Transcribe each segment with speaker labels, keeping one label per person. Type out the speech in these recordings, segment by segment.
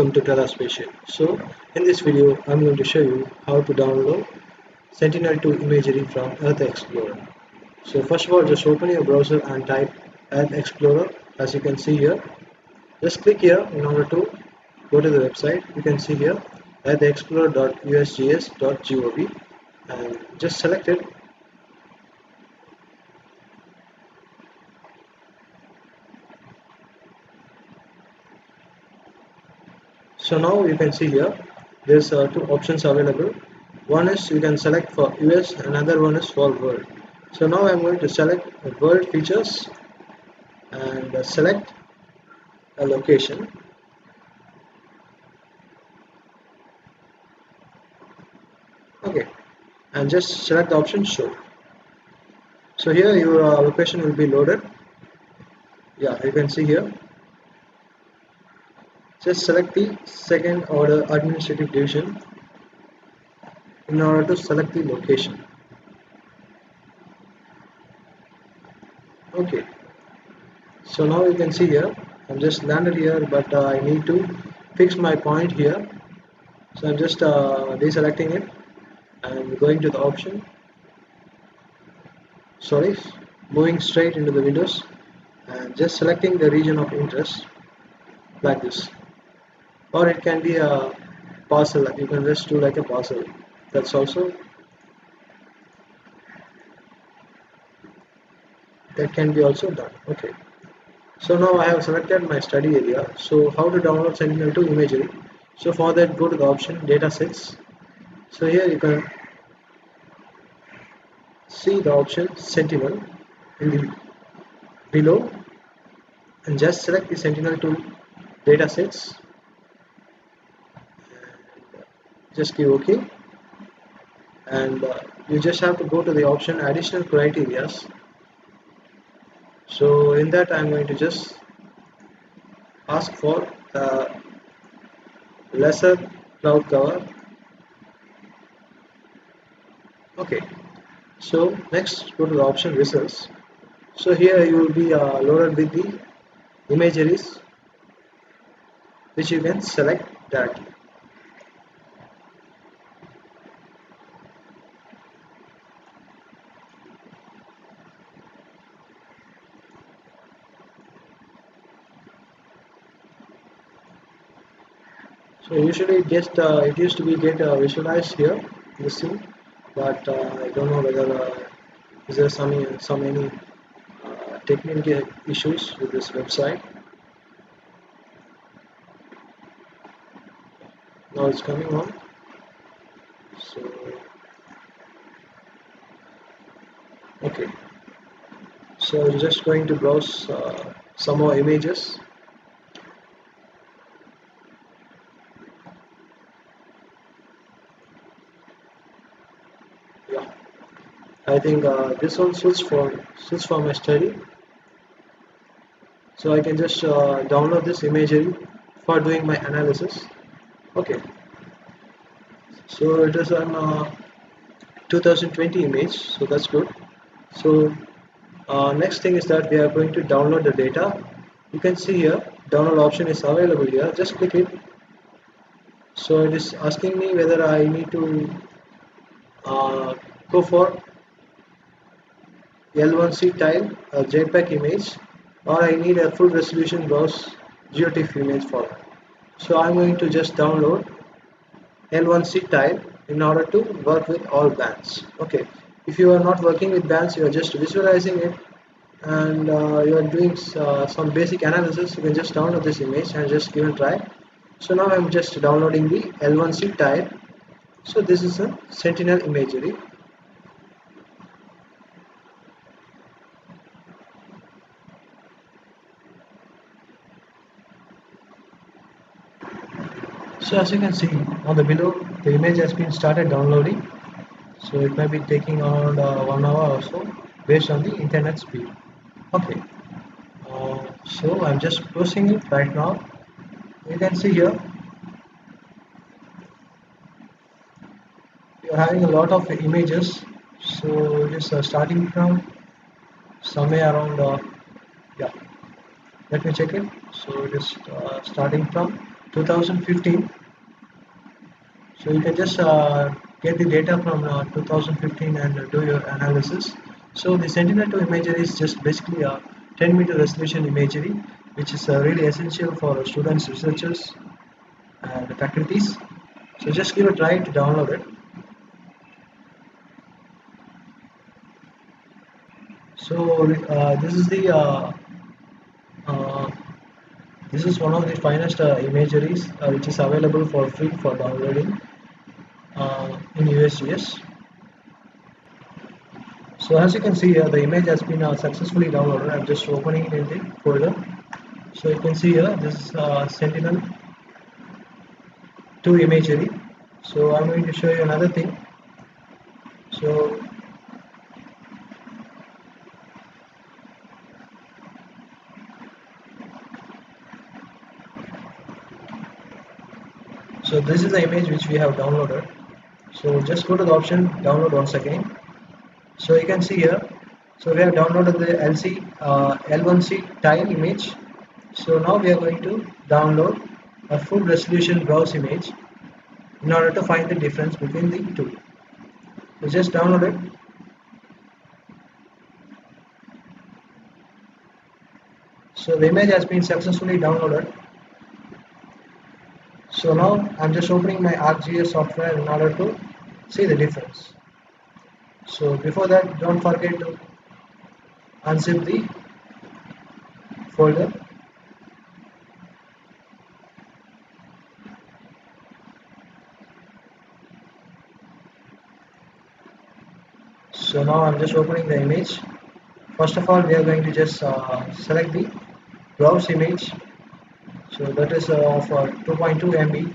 Speaker 1: Welcome to TerraSpatial. So in this video I'm going to show you how to download Sentinel-2 imagery from Earth Explorer. So first of all, just open your browser and type Earth Explorer. As you can see here, just click here in order to go to the website. You can see here earthexplorer.usgs.gov and just select it. So now you can see here there's two options available. One is you can select for US, another one is for world. So now I'm going to select world features and select a location. Okay, and just select the option show. So here your location will be loaded. Yeah, you can see here. Just select the second order administrative division in order to select the location. Okay, so now you can see here I'm just landed here, but I need to fix my point here. So I'm just deselecting it and going to the option. Sorry, moving straight into the windows and just selecting the region of interest like this. Or it can be a parcel. You can just do like a parcel. That's also that can be also done. Okay. So now I have selected my study area. So how to download Sentinel-2 imagery? So for that, go to the option datasets. So here you can see the option Sentinel in the below and just select the Sentinel-2 datasets. Just give OK, and you just have to go to the option additional criterias. So in that I'm going to just ask for lesser cloud cover. Okay, so next go to the option results. So here you will be loaded with the imageries which you can select that. So usually it used to be get visualized here in the scene, but I don't know whether is there some any technical issues with this website. Now it's coming on. So okay, so I'm just going to browse some more images. Yeah, I think this one suits for my study. So I can just download this imagery for doing my analysis. Okay, so it is an 2020 image, so that's good. So next thing is that we are going to download the data. You can see here download option is available here. Just click it. So it is asking me whether I need to go for L1C tile, a JPEG image, or I need a full resolution GAUSS GeoTIFF image format. So I'm going to just download L1C tile in order to work with all bands. Okay, if you are not working with bands, you are just visualizing it and you are doing some basic analysis, you can just download this image and just give it a try. So now I'm just downloading the L1C tile. So this is a Sentinel imagery. So as you can see on the below, the image has been started downloading. So it may be taking around 1 hour or so based on the internet speed. Okay, so I'm just closing it right now. You can see here you're having a lot of images. So it is starting from somewhere around yeah, let me check it. So it is starting from 2015. So you can just get the data from 2015 and do your analysis. So the Sentinel-2 imagery is just basically a 10-meter resolution imagery, which is really essential for students, researchers, and faculties. So just give a try to download it. So uh, this is one of the finest imageries which is available for free for downloading in USGS. So as you can see here, the image has been successfully downloaded. I'm just opening it in the folder. So you can see here, this is Sentinel-2 imagery. So I'm going to show you another thing. So this is the image which we have downloaded. So just go to the option download once again. So you can see here. So we have downloaded the L1C tile image. So now we are going to download a full resolution browse image in order to find the difference between the two. So just download it. So the image has been successfully downloaded. So now I'm just opening my ArcGIS software in order to see the difference. So before that, don't forget to unzip the folder. So now I'm just opening the image. First of all, we are going to just select the browse image. So that is of 2.2 MB.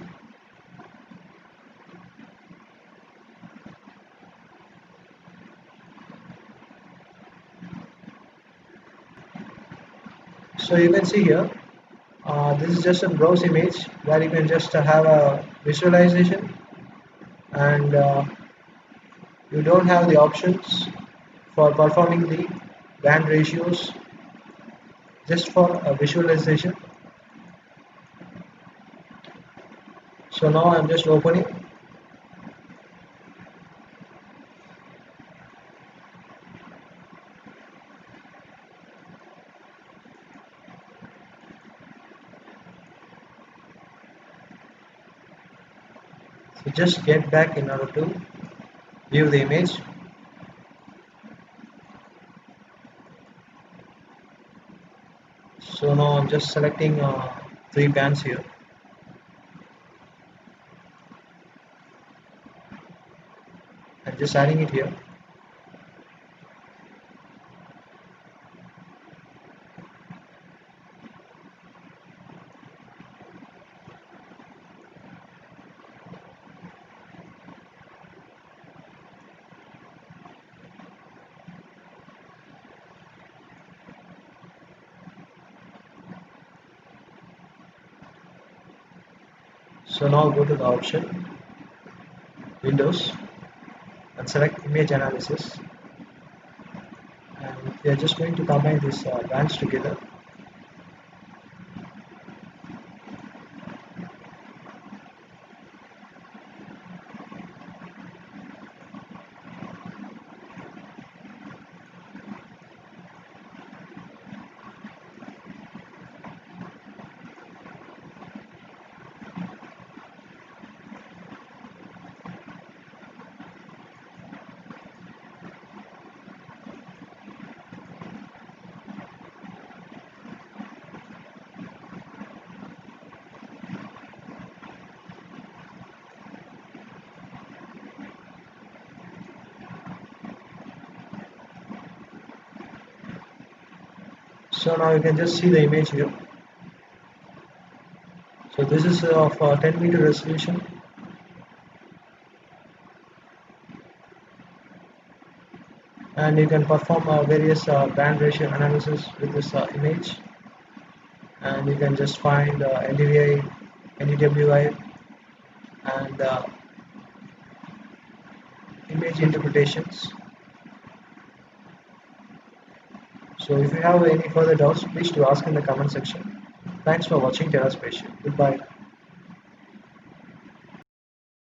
Speaker 1: So you can see here, this is just a browse image where you can just have a visualization, and you don't have the options for performing the band ratios, just for a visualization. So now I'm just opening. So just get back in order to view the image. So now I'm just selecting three bands here. I'm just adding it here. So now go to the option, Windows, and select Image Analysis. And we are just going to combine these bands together. So now you can just see the image here. So this is of 10-meter resolution, and you can perform various band ratio analysis with this image, and you can just find NDVI, NDWI, and image interpretations. So if you have any further doubts, please do ask in the comment section. Thanks for watching TerraSpatial. Goodbye.